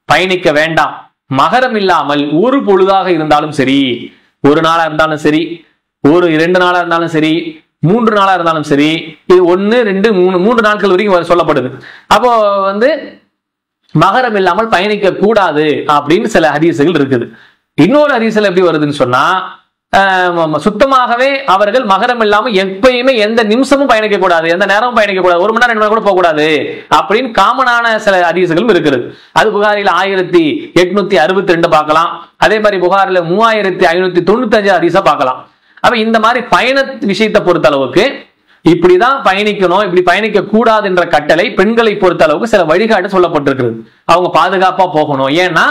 Speaker 2: பயணிக்க வேண்டாம். மகரம் இல்லாமல் ஒரு பொழுதாக இருந்தாலும் சரி, ஒரு நாளா இருந்தாலும் சரி, ஒரு 2 நாளா இருந்தாலும் சரி, 3 நாளா இருந்தாலும் சரி, இது 1, 2, 3 நாட்கள் வரைக்கும் சொல்லப்படுது. அப்போ மகரம் இல்லாமல் பயணிக்க கூடாது அப்படின்னு சில ஹதீசுகள் இருக்குது. இன்னொரு ஹதீஸ்ல எப்படி வருதுன்னு சொன்னா, சுத்தமாகவே அவர்கள் மகரம் இல்லாம எப்பயுமே எந்த நிமிஷமும் பயணிக்க கூடாது, எந்த நேரமும் பயணிக்க கூடாது, 1 மணி நேரம் 2 மணி நேரம் கூட போக கூடாது அப்படின்னு காமனான சில ஹதீசுகளும் இருக்குது. அது புகாரில 1862 பார்க்கலாம். அதே மாதிரி புகாரில 3595 ஹதீஸா பார்க்கலாம். அப்ப இந்த மாதிரி பயண விஷயத்தை பொறுத்த அளவுக்கு இப்படிதான் பயணிக்கணும், இப்படி பயணிக்க கூடாது என்ற கட்டளை பெண்களை பொறுத்த அளவுக்கு சில வழிகாட்டு சொல்லப்பட்டிருக்கிறது. அவங்க பாதுகாப்பா போகணும். ஏன்னா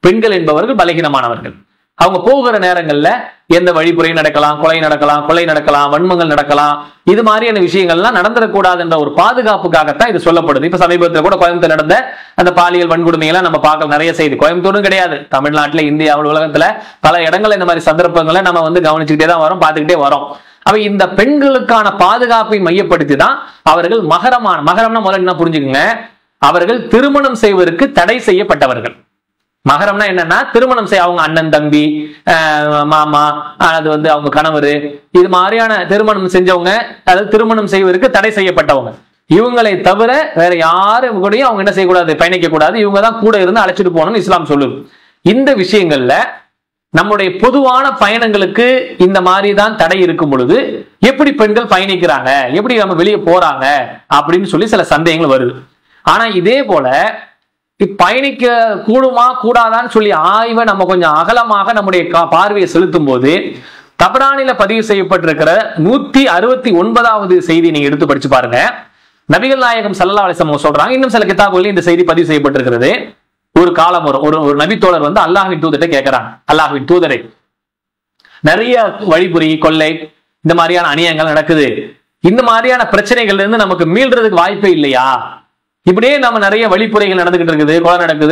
Speaker 2: பெண்கள் என்பவர்கள் பலகீனமானவர்கள். அவங்க போகிற நேரங்கள்ல எந்த வழிமுறை நடக்கலாம், கொலை நடக்கலாம், வன்மங்கள் நடக்கலாம், இது மாதிரியான விஷயங்கள்லாம் நடந்துடக்கூடாது என்ற ஒரு பாதுகாப்புக்காகத்தான் இது சொல்லப்படுது. இப்ப சமீபத்தில் கூட கோயம்புத்தூர் நடந்த அந்த பாலியல் வன்கொடுமையெல்லாம் நம்ம பார்க்க நிறைய செய்தி. கோயம்புத்தூரும் கிடையாது, தமிழ்நாட்டுல, இந்தியாவில், உலகத்துல பல இடங்கள்ல இந்த மாதிரி சந்தர்ப்பங்களை நம்ம கவனிச்சுக்கிட்டே தான் வரோம், பார்த்துக்கிட்டே வரோம். அவ இந்த பெண்களுக்கான பாதுகாப்பை மையப்படுத்தி தான் அவர்கள் மகரம்னா முதல்ல என்ன புரிஞ்சுக்குங்க, அவர்கள் திருமணம் செய்வதற்கு தடை செய்யப்பட்டவர்கள். மகரம்னா என்னன்னா திருமணம் செய்ய அவங்க அண்ணன், தம்பி, மாமா, அது அவங்க கணவர், இது மாதிரியான திருமணம் செஞ்சவங்க, அதாவது திருமணம் செய்வதற்கு தடை செய்யப்பட்டவங்க. இவங்களை தவிர வேற யாரும் கூடயும் அவங்க என்ன செய்யக்கூடாது, பயணிக்க கூடாது. இவங்க தான் கூட இருந்து அழைச்சிட்டு போகணும்னு இஸ்லாம் சொல்லுது. இந்த விஷயங்கள்ல நம்முடைய பொதுவான பயணங்களுக்கு இந்த மாதிரி தான் தடை இருக்கும் பொழுது எப்படி பெண்கள் பயணிக்கிறாங்க, எப்படி நம்ம வெளியே போறாங்க அப்படின்னு சொல்லி சில சந்தேகங்கள் வருது. ஆனா இதே போல பயணிக்க கூடுமா கூடாதான்னு சொல்லி ஆய்வை நம்ம கொஞ்சம் அகலமாக நம்முடைய பார்வையை செலுத்தும் போது தபரானில பதிவு செய்யப்பட்டிருக்கிற 169வது செய்தி நீங்க எடுத்து படிச்சு பாருங்க. நபிகள் நாயகம் ஸல்லல்லாஹு அலைஹி வஸல்லம் சொல்றாங்க, இன்னும் சில கிதாபுகளில் இந்த செய்தி பதிவு செய்யப்பட்டிருக்கிறது. ஒரு காலம் வரும், ஒரு நபித்தோழர் அல்லாஹ்வின் தூதரை கேட்கிறாங்க, அல்லாஹ்வின் தூதரை, நிறைய வழிபுரி, கொள்ளை, இந்த மாதிரியான அநியாயங்கள் நடக்குது, இந்த மாதிரியான பிரச்சனைகள்ல இருந்து நமக்கு மீள்றதுக்கு வாய்ப்பே இல்லையா? இப்படியே நம்ம நிறைய வழிப்புறைகள் நடந்துகிட்டு இருக்குது,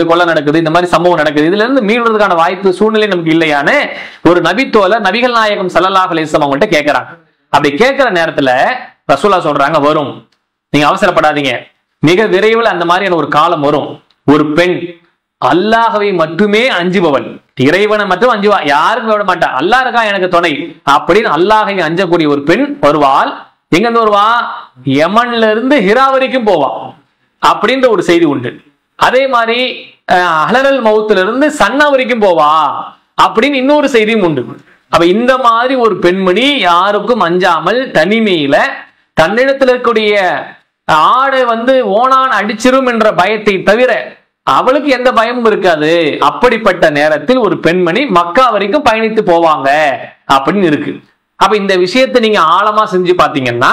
Speaker 2: கொலை நடக்குது, இந்த மாதிரி சம்பவம் நடக்குது, இதுல இருந்து மீள்றதுக்கான வாய்ப்பு சூழ்நிலை நமக்கு இல்லையான்னு ஒரு நபித்தோழர் நபிகள் நாயகம் ஸல்லல்லாஹு அலைஹி வஸல்லம் அவங்கள்ட்ட கேட்கிறாங்க. அப்படி கேட்கிற நேரத்துல ரசூலுல்லாஹ் சொல்றாங்க, வரும், நீங்க அவசரப்படாதீங்க, மிக விரைவில் அந்த மாதிரியான ஒரு காலம் வரும். ஒரு பெண் அல்லாஹ்வை மட்டுமே அஞ்சுபவள், இறைவனை மட்டும் அஞ்சுவா, யாருக்கும் விட மாட்டா, அல்லாஹ் இருக்கா எனக்கு துணை அப்படின்னு அல்லாஹ்வை அஞ்சக்கூடிய ஒரு பெண் வருவாள். எங்க இருந்து வருவா? யமன்ல இருந்து ஹிரா வரைக்கும் போவா அப்படின்ற ஒரு செய்தி உண்டு. அதே மாதிரி அலரல் மவுத்துல இருந்து சன்னா வரைக்கும் போவா அப்படின்னு இன்னொரு செய்தியும் உண்டு. அப்ப இந்த மாதிரி ஒரு பெண்மணி யாருக்கும் அஞ்சாமல் தனிமையில தன்னிடத்தில் இருக்கக்கூடிய ஆடை ஓனான் அடிச்சிரும் என்ற பயத்தை தவிர அவளுக்கு எந்த பயமும் இருக்காது. அப்படிப்பட்ட நேரத்தில் ஒரு பெண்மணி மக்கா வரைக்கும் பயணித்து போவாங்க அப்படின்னு இருக்கு. அப்ப இந்த விஷயத்தை நீங்க ஆழமா செஞ்சு பாத்தீங்கன்னா,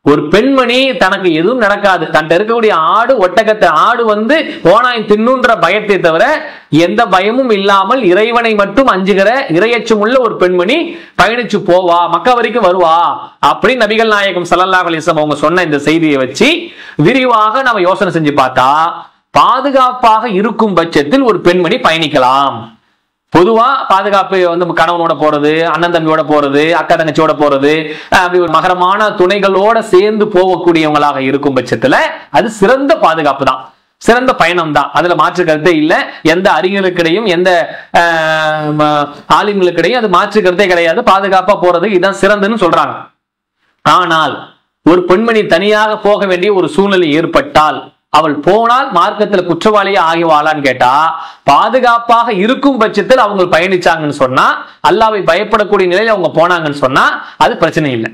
Speaker 2: ஒரு பெண்மணி தனக்கு எதுவும் நடக்காது, தன்கிட்ட இருக்கக்கூடிய ஆடு ஒட்டகத்தை ஆடு ஓனாய் தின்னுன்ற பயத்தை தவிர எந்த பயமும் இல்லாமல் இறைவனை மட்டும் அஞ்சுகிற இறையச்சம் உள்ள ஒரு பெண்மணி பயணிச்சு போவா, மக்கா வரைக்கும் வருவா அப்படின்னு நபிகள் நாயகம் ஸல்லல்லாஹு அலைஹி வஸல்லம் அவங்க சொன்ன இந்த செய்தியை வச்சு விரிவாக நம்ம யோசனை செஞ்சு பார்த்தா, பாதுகாப்பாக இருக்கும் பட்சத்தில் ஒரு பெண்மணி பயணிக்கலாம். பொதுவா பாதுகாப்பு கணவனோட போறது, அண்ணன் தம்பியோட போறது, அக்கா தங்கச்சியோட போறது, அப்படி ஒரு மகரமான துணைகளோட சேர்ந்து போகக்கூடியவங்களாக இருக்கும் பட்சத்துல அது சிறந்த பாதுகாப்பு தான், சிறந்த பயணம் தான், அதுல மாற்று கருத்தே இல்லை. எந்த அறிஞர்களுக்கிடையும் எந்த ஆலிம்களுக்கிடையும் அது மாற்று கருத்தே கிடையாது. பாதுகாப்பா போறது இதுதான் சிறந்துன்னு சொல்றாங்க. ஆனால் ஒரு பெண்மணி தனியாக போக வேண்டிய ஒரு சூழ்நிலை ஏற்பட்டால் அவள் போனால் மார்க்கத்துல குற்றவாளியா ஆகிவாளான்னு கேட்டா, பாதுகாப்பாக இருக்கும் பட்சத்தில் அவங்க பயணிச்சாங்கன்னு சொன்னா, அல்லாஹ்வை பயப்படக்கூடிய நிலையில அவங்க போனாங்கன்னு சொன்னா அது பிரச்சனை இல்லை.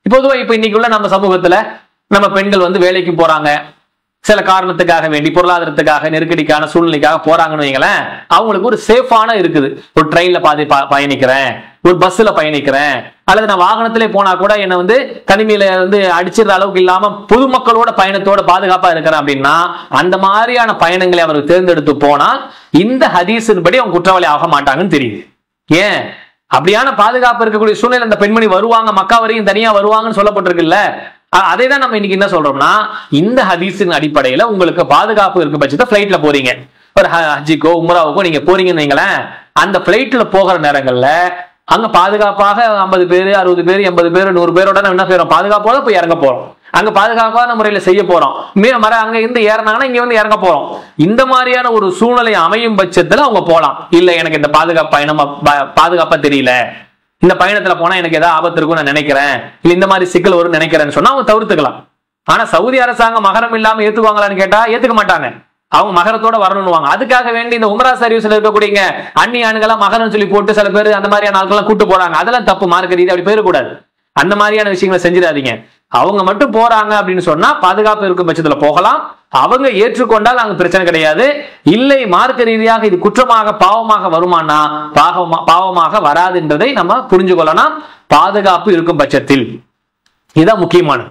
Speaker 2: பொதுவா இப்ப இன்னைக்கு உள்ள நம்ம சமூகத்துல நம்ம பெண்கள் வேலைக்கு போறாங்க, சில காரணத்துக்காக வேண்டி, பொருளாதாரத்துக்காக, நெருக்கடிக்கான சூழ்நிலைக்காக போறாங்கன்னு வைங்களேன், அவங்களுக்கு ஒரு சேஃபான இருக்குது. ஒரு ட்ரெயின்ல பயணிக்கிறேன், ஒரு பஸ்ல பயணிக்கிறேன், அல்லது நான் வாகனத்திலே போனா கூட என்ன தனிமையில அடிச்சிடுற அளவுக்கு இல்லாம பொதுமக்களோட பயணத்தோட பாதுகாப்பா இருக்கிறேன் அப்படின்னா, அந்த மாதிரியான பயணங்களை அவர்கள் தேர்ந்தெடுத்து போனால் இந்த ஹதீஸின் படி அவங்க குற்றவாளி ஆக மாட்டாங்கன்னு தெரியுது. ஏன்? அப்படியான பாதுகாப்பு இருக்கக்கூடிய சூழ்நிலை அந்த பெண்மணி வருவாங்க, மக்கா வரையும் தனியா வருவாங்கன்னு சொல்லப்பட்டிருக்குல்ல. அதை தான் நம்ம இன்னைக்கு என்ன சொல்றோம்னா, இந்த ஹதீஸின் அடிப்படையில உங்களுக்கு பாதுகாப்பு இருக்க பட்சத்தை பிளைட்ல போறீங்க, ஒரு ஹஜ்ஜிக்கோ உம்ராவுக்கோ நீங்க போறீங்கன்னு வைங்களேன், அந்த பிளைட்ல போகிற நேரங்கள்ல அங்க பாதுகாப்பாக 50 பேர், 60 பேர், 80 பேர், 100 பேரோட நம்ம என்ன செய்யறோம், பாதுகாப்போட போய் இறங்க போறோம். அங்க பாதுகாப்பான முறையில செய்ய போறோம். அங்க இருந்து ஏறினாங்கன்னா இங்க இறங்க போறோம். இந்த மாதிரியான ஒரு சூழ்நிலை அமையும் பட்சத்துல அவங்க போலாம். இல்ல எனக்கு இந்த பாதுகாப்பு பயணம் பாதுகாப்பா தெரியல, இந்த பயணத்துல போனா எனக்கு ஏதாவது ஆபத்து இருக்கும் நான் நினைக்கிறேன், இல்ல இந்த மாதிரி சிக்கல் வரும் நினைக்கிறேன்னு சொன்னா அவங்க தவிர்த்துக்கலாம். ஆனா சவுதி அரசாங்கம் மகரம் இல்லாம ஏத்துக்குவாங்களான்னு கேட்டா ஏத்துக்க மாட்டாங்க. அவங்க மகரத்தோட வரணும்னுவாங்க. அதுக்காக வேண்டி இந்த உம்ரா சர்வீஸ்ல இருக்கக்கூடிய அந்நிய ஆண்களாம் மகரம் சொல்லி போட்டு சில பேர் அந்த மாதிரியான ஆட்கள்லாம் கூட்டு போறாங்க. அதெல்லாம் தப்பு, மார்க்க ரீதி அப்படி போயிடக்கூடாது. அந்த மாதிரியான விஷயங்களை செஞ்சிடாதீங்க. அவங்க மட்டும் போறாங்க அப்படின்னு சொன்னா பாதுகாப்பு இருக்கும் பட்சத்துல போகலாம். அவங்க ஏற்றுக்கொண்டால் அங்க பிரச்சனை கிடையாது. இல்லை மார்க்க ரீதியாக இது குற்றமாக பாவமாக வருமானா பாவமாக வராதுன்றதை நம்ம புரிஞ்சு கொள்ளலாம், பாதுகாப்பு இருக்கும் பட்சத்தில். இதுதான் முக்கியமானது.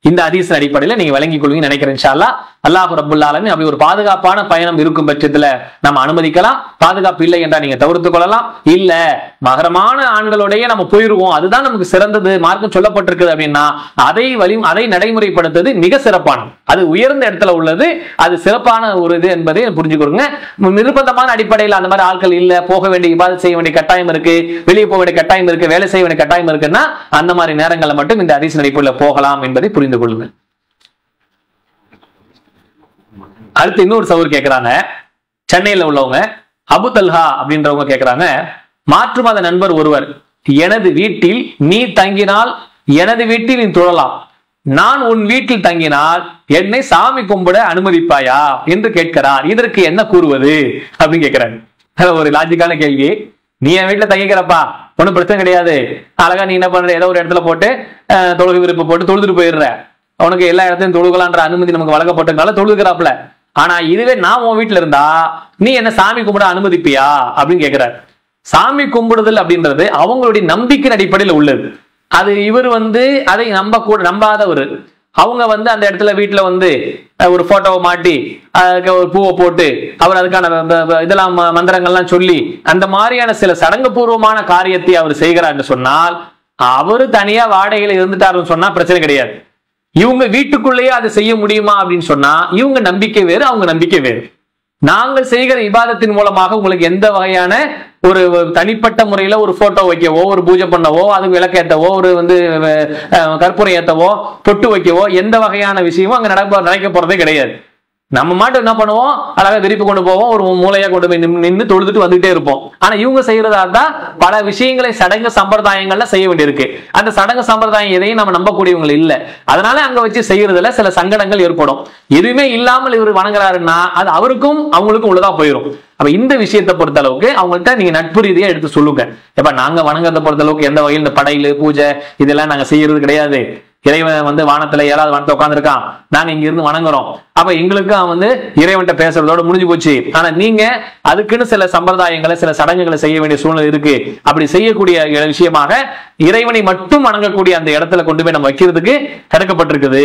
Speaker 2: இந்த ஹதீஸ் அடிப்படையில் நீங்க விளங்கிக் கொள்வீங்க நினைக்கிறேன். இன்ஷா அல்லாஹ். அல்லாஹ் ரப்புல் ஆலமீன் அப்படி ஒரு பாதுகாப்பான பயணம் இருக்கும் பட்சத்துல நம்ம அனுமதிக்கலாம். பாதுகாப்பு இல்லை என்றால் நீங்க தவிர்த்து கொள்ளலாம். இல்ல மகரமான ஆண்களோடய நம்ம போயிருவோம், அதுதான் நமக்கு சிறந்தது, மார்க்கம் சொல்லப்பட்டிருக்குது அப்படின்னா அதை நடைமுறைப்படுத்துவது மிக சிறப்பானது. அது உயர்ந்த இடத்துல உள்ளது, அது சிறப்பான ஒரு இது என்பதை புரிஞ்சுக்கொடுங்க. நிர்பந்தமான அடிப்படையில் அந்த மாதிரி ஆட்கள் இல்ல, போக வேண்டிய இபாதத் செய்ய வேண்டிய கட்டாயம் இருக்கு, வெளியே போக வேண்டிய கட்டாயம் இருக்கு, வேலை செய்ய வேண்டிய கட்டாயம் இருக்குன்னா அந்த மாதிரி நேரங்களில் மட்டும் இந்த ஹதீஸ் அடிப்படையில் போகலாம் என்பதை புரிந்து கொள்ளுங்கள். அடுத்து இன்னொரு சகோதரர் கேட்கிறாங்க, சென்னையில உள்ளவங்க அபு தல்ஹா அப்படின்றவங்க கேட்கிறாங்க, மாற்று மத நண்பர் ஒருவர் எனது வீட்டில் நீ தங்கினால் எனது வீட்டில் நீ தொழலாம், நான் உன் வீட்டில் தங்கினால் என்னை சாமி கும்பிட அனுமதிப்பாயா என்று கேட்கிறார், இதற்கு என்ன கூறுவது அப்படின்னு கேட்கிறாங்க. ஒரு லாஜிக்கான கேள்வி. நீ என் வீட்டுல தங்கிக்கிறப்பா, ஒன்னும் பிரச்சனை கிடையாது, அழகா நீ என்ன பண்ற, ஏதோ ஒரு இடத்துல போட்டு தொழுகை விருப்ப போட்டு தொழுதுட்டு போயிடுற, உனக்கு எல்லா இடத்தையும் தொழுகலான்ற அனுமதி நமக்கு வழங்கப்பட்டதுனால தொழுகிறாப்புல. ஆனா இதுவே நான் உன் வீட்டுல இருந்தா நீ என்ன சாமி கும்பிட அனுமதிப்பியா அப்படின்னு கேட்கிறார். சாமி கும்பிடுதல் அப்படின்றது அவங்களுடைய நம்பிக்கை அடிப்படையில் உள்ளது. அது இவர் அதை நம்பாதவர். அவங்க அந்த இடத்துல வீட்டுல ஒரு போட்டோவை மாட்டி ஒரு பூவை போட்டு அவர் அதுக்கான இதெல்லாம் மந்திரங்கள்லாம் சொல்லி அந்த மாதிரியான சில சடங்கு பூர்வமான காரியத்தை அவர் செய்கிறார் என்று சொன்னால், அவரு தனியா வாடகையில இருந்துட்டாருன்னு சொன்னா பிரச்சனை கிடையாது. இவங்க வீட்டுக்குள்ளேயே அதை செய்ய முடியுமா அப்படின்னு சொன்னா இவங்க நம்பிக்கை வேறு, அவங்க நம்பிக்கை வேறு. நாங்கள் செய்கிற இபாதத்தின் மூலமாக உங்களுக்கு எந்த வகையான ஒரு தனிப்பட்ட முறையில ஒரு போட்டோ வைக்கவோ, ஒரு பூஜை பண்ணவோ, அதுக்கு விளக்கேற்றவோ, ஒரு கற்பூரம் ஏற்றவோ, பொட்டு வைக்கவோ எந்த வகையான விஷயமும் அங்க நடக்க போறதே கிடையாது. நம்ம மட்டும் என்ன பண்ணுவோம், அழகா விரிப்பு கொண்டு போவோம், ஒரு மூளையா கொண்டு போய் நின்று தொழுதுட்டு வந்துட்டே இருப்போம். ஆனா இவங்க செய்யறதா இருந்தா பல விஷயங்களை சடங்கு சம்பிரதாயங்கள்ல செய்ய வேண்டியிருக்கு. அந்த சடங்கு சம்பிரதாயம் எதையும் நம்ம நம்பக்கூடியவங்க இல்ல. அதனால அங்க வச்சு செய்யறதுல சில சங்கடங்கள் ஏற்படும். எதுவுமே இல்லாமல் இவர் வணங்குறாருன்னா அது அவருக்கும் அவங்களுக்கும் உள்ளதா போயிடும். அப்ப இந்த விஷயத்தை பொறுத்த அளவுக்கு அவங்கள்ட்ட நீங்க நட்பு ரீதியா எடுத்து சொல்லுங்க. எப்ப நாங்க வணங்குறத பொறுத்த அளவுக்கு எந்த வகையில் இந்த படையில பூஜை இதெல்லாம் நாங்க செய்யறது கிடையாது. இறைவன் வானத்துல 7வது வானத்துல உட்காந்துருக்கான், நாங்க இங்க இருந்து வணங்குறோம். அப்ப எங்களுக்கும் இறைவன்கிட்ட பேசுறதோட முடிஞ்சு போச்சு. ஆனா நீங்க அதுக்குன்னு சில சம்பிரதாயங்களை சில சடங்குகளை செய்ய வேண்டிய சூழ்நிலை இருக்கு. அப்படி செய்யக்கூடிய விஷயமாக இறைவனை மட்டும் வணங்கக்கூடிய அந்த இடத்துல கொண்டு போய் நம்ம வைக்கிறதுக்கு தடுக்கப்பட்டிருக்குது.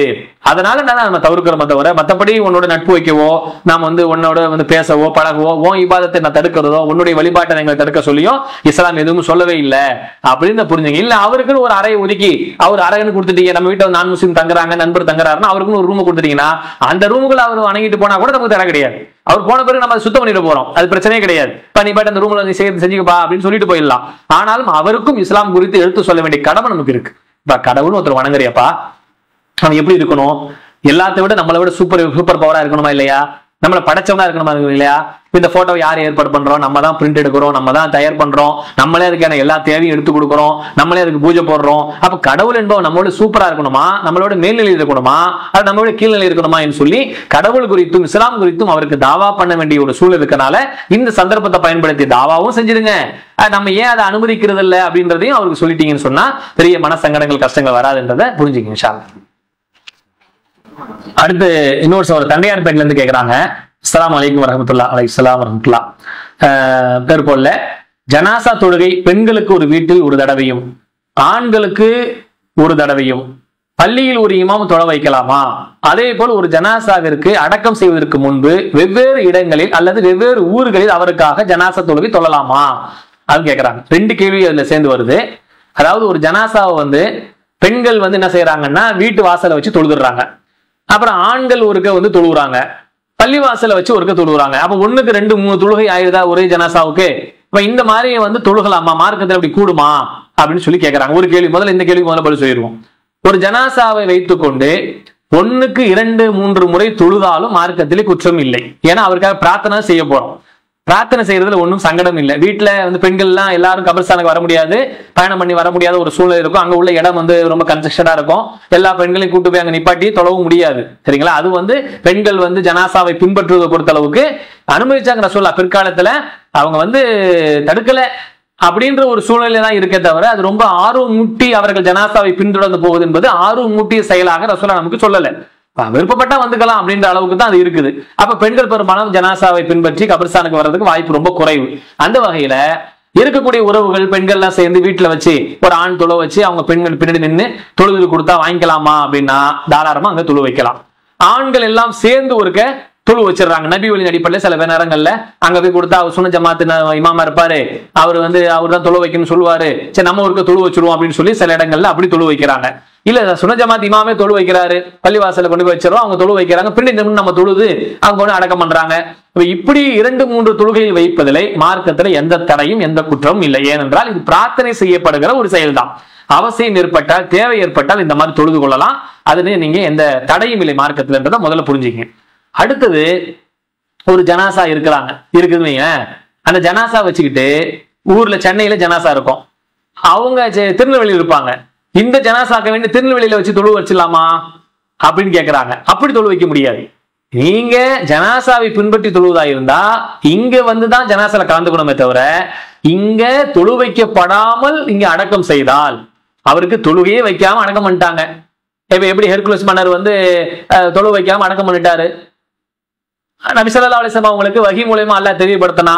Speaker 2: அதனால நம்ம தவிர்க்கிறோம் தவிர மற்றபடி உன்னோட நட்பு வைக்கவோ, நாம் உன்னோட பேசவோ பழகவோ, உன் இபாதத்தை நான் தடுக்கிறதோ, உன்னுடைய வழிபாட்டை எங்களை தடுக்க சொல்லியோ இஸ்லாம் எதுவும் சொல்லவே இல்லை அப்படின்னு புரிஞ்சுங்க. இல்ல அவருக்குன்னு ஒரு அறையை ஒதுக்கி அவர் அறைன்னு கொடுத்துட்டீங்க, நம்ம வீட்டை நான் முஸ்லீம் தங்குறாங்க, நண்பர் தங்குறாருன்னா அவருக்குன்னு ஒரு ரூம் கொடுத்துட்டீங்கன்னா அந்த ரூமுக்குள்ள அவர் வணங்கிட்டு போனா கூட நமக்கு தர கிடையாது. அவர் போன பிறகு நம்ம சுத்தம் பண்ணிட்டு போறோம், அது பிரச்சனையே கிடையாது. நீ பாட்டு அந்த ரூம்ல செஞ்சுக்கப்பா அப்படின்னு சொல்லிட்டு போயிடலாம். ஆனாலும் அவருக்கும் இஸ்லாம் குறித்து எடுத்து சொல்ல வேண்டிய கடமை நமக்கு இருக்கு. இப்ப கடவுள்னு ஒருத்தர் வணங்குறியப்பா, அவன் எப்படி இருக்கணும், எல்லாத்தை விட நம்மளை விட சூப்பர் பவரா இருக்கணுமா இல்லையா, நம்மளை படைச்சவனா இருக்கணுமா இல்லையா? இந்த போட்டோ யார் ஏற்பாடு பண்றோம், நம்ம தான் பிரிண்ட் எடுக்கிறோம், நம்ம தான் தயார் பண்றோம், நம்மளே அதுக்கான எல்லா தேவையும் எடுத்து கொடுக்குறோம், நம்மளே அதுக்கு பூஜை போடுறோம். அப்ப கடவுள் என்பவன் நம்மளோட சூப்பரா இருக்கணுமா, நம்மளோட மேல்நிலையில் இருக்கணுமா, அது நம்மளோட கீழ்நிலை இருக்கணுமா என்று சொல்லி கடவுள் குறித்தும் இஸ்லாம் குறித்தும் அவருக்கு தாவா பண்ண வேண்டிய ஒரு சூழல் இருக்கனால இந்த சந்தர்ப்பத்தை பயன்படுத்தி தாவாவும் செஞ்சிருங்க. நம்ம ஏன் அதை அனுமதிக்கிறது இல்லை அப்படின்றதையும் அவருக்கு சொல்லிட்டீங்கன்னு சொன்னா பெரிய மனசங்கடங்கள் கஷ்டங்கள் வராதுன்றதை புரிஞ்சுங்க இன்ஷா அல்லாஹ். அடுத்து இன்னொரு தண்டையார்பேட்ல இருந்து கேக்குறாங்க, அஸ்ஸலாமு அலைக்கும் வரஹ்மத்துல்லாஹ். அலைஹிஸ்ஸலாம் வரஹ்மத்துல்லாஹ். பேர்போல்ல ஜனாசா தொழுகை பெண்களுக்கு ஒரு வீட்டில் ஒரு தடவையும் ஆண்களுக்கு ஒரு தடவையும் பள்ளியில் ஒரு இமாம் தொழ வைக்கலாமா? அதே போல் ஒரு ஜனாசாவிற்கு அடக்கம் செய்வதற்கு முன்பு வெவ்வேறு இடங்களில் அல்லது வெவ்வேறு ஊர்களில் அவருக்காக ஜனாசா தொழுகை தொழலாமா அப்படின்னு கேட்கிறாங்க. 2 கேள்வி அதுல சேர்ந்து வருது. அதாவது ஒரு ஜனாசாவை பெண்கள் என்ன செய்யறாங்கன்னா வீட்டு வாசலை வச்சு தொழுதுறாங்க, அப்புறம் ஆண்கள் ஒருக்க தொழுகிறாங்க, பள்ளி வாசலை வச்சு ஒருக்க தொழுகிறாங்க. அப்ப 1க்கு 2 3 தொழுகை ஆயுதா ஒரே ஜனாசாவுக்கு. இப்ப இந்த மாதிரி தொழுகலாமா, மார்க்கத்தில் அப்படி கூடுமா அப்படின்னு சொல்லி கேட்கறாங்க. ஒரு கேள்வி முதல்ல, இந்த கேள்வி முதல்ல பதில் சொல்லிடுவோம். ஒரு ஜனாசாவை வைத்துக்கொண்டு 1க்கு 2 3 முறை தொழுதாலும் மார்க்கத்திலே குற்றம் இல்லை. ஏன்னா அவருக்காக பிரார்த்தனை செய்ய போறோம். பிரார்த்தனை செய்யறதுல ஒன்றும் சங்கடம் இல்லை. வீட்டுல வந்து பெண்கள்லாம் எல்லாரும் கபர்ஸ்தானுக்கு வர முடியாது, பயணம் பண்ணி வர முடியாத ஒரு சூழ்நிலை இருக்கும். அங்க உள்ள இடம் வந்து ரொம்ப கன்ஜெஸ்டடா இருக்கும். எல்லா பெண்களையும் கூட்டு போய் அங்க நிப்பாட்டி தொழவும் முடியாது. சரிங்களா? அது வந்து பெண்கள் வந்து ஜனாசாவை பின்பற்றுவதை பொறுத்த அளவுக்கு அனுமதிச்சாங்க ரசூலுல்லாஹ். பிற்காலத்துல அவங்க வந்து தடுக்கல அப்படின்ற ஒரு சூழ்நிலை தான் இருக்கே தவிர அது ரொம்ப ஆர்வம் மூட்டி அவர்கள் ஜனாசாவை பின்தொடர்ந்து போவது என்பது ஆர்வம் மூட்டிய செயலாக ரசூலுல்லாஹ் நமக்கு சொல்லல. விருப்பப்பட்டா வந்துக்கலாம் அப்படின்ற அளவுக்கு தான் அது இருக்குது. அப்ப பெண்கள் பெரும்பாலும் ஜனாசாவை பின்பற்றி கபர்ஸ்தானுக்கு வர்றதுக்கு வாய்ப்பு ரொம்ப குறைவு. அந்த வகையில இருக்கக்கூடிய உறவுகள் பெண்கள் எல்லாம் சேர்ந்து வீட்டுல வச்சு ஒரு ஆண் தொழு வச்சு அவங்க பெண்கள் பின்னாடி நின்று தொழுது கொடுத்தா வாங்கிக்கலாமா அப்படின்னா தாராளமா அங்க தொழு வைக்கலாம். ஆண்கள் எல்லாம் சேர்ந்து ஒருக்க தொழு வச்சிடறாங்க. நபி வழி அடிப்படையில் சில நேரங்கள்ல அங்க போய் கொடுத்தா அவர் சுன்ன ஜமாத்து இமாமா இருப்பாரு, அவர் வந்து அவர் தான் தொழு வைக்கணும்னு சொல்லுவாரு, சரி நம்ம ஒருக்க தொழு வச்சிருவோம் அப்படின்னு சொல்லி சில இடங்கள்ல அப்படி தொழு வைக்கிறாங்க. இல்ல சுன்ன ஜமாத் இமாமே தொழு வைக்கிறாரு, பள்ளிவாசல கொண்டு போய் வச்சிருவோம், அவங்க தொழு வைக்கிறாங்க, பின்னாடி நம்ம தொழுது அவங்க கொண்டு அடக்கம் பண்றாங்க. இப்படி 2-3 தொழுகையை வைப்பதிலே மார்க்கத்துல எந்த தடையும் எந்த குற்றமும் இல்லை. ஏனென்றால் இது பிரார்த்தனை செய்யப்படுகிற ஒரு செயல்தான். அவசியம் ஏற்பட்டால் தேவை ஏற்பட்டால் இந்த மாதிரி தொழுது கொள்ளலாம். அதுல நீங்க எந்த தடையும் இல்லை மார்க்கத்துலன்றதை முதல்ல புரிஞ்சுங்க. அடுத்தது ஒரு ஜனாசா இருக்குதுன்னு வைங்க. அந்த ஜனாசா வச்சுக்கிட்டு ஊர்ல சென்னையில ஜனாசா இருக்கும், அவங்க திருநெல்வேலியில் இருப்பாங்க. இந்த ஜனாசாக்க வேண்டி திருநெல்வேலியில வச்சு தொழு வச்சிடலாமா அப்படின்னு கேட்கிறாங்க. அப்படி தொழு வைக்க முடியாது. நீங்க ஜனாசாவை பின்பற்றி தொழுவதா இருந்தா இங்க வந்துதான் ஜனாசால கலந்துக்கணுமே தவிர இங்க தொழு வைக்கப்படாமல் இங்க அடக்கம் செய்தால் அவருக்கு தொழுகையே வைக்காம அடக்கம் பண்ணிட்டாங்க. இப்ப எப்படி ஹெர்குலஸ் மன்னர் வந்து தொழு வைக்காம அடக்கம் பண்ணிட்டாரு. நபி ஸல்லல்லாஹு அலைஹி வஸல்லம் அவங்களுக்கு வஹி மூலமா அல்லாஹ் தெரியப்படுத்தினா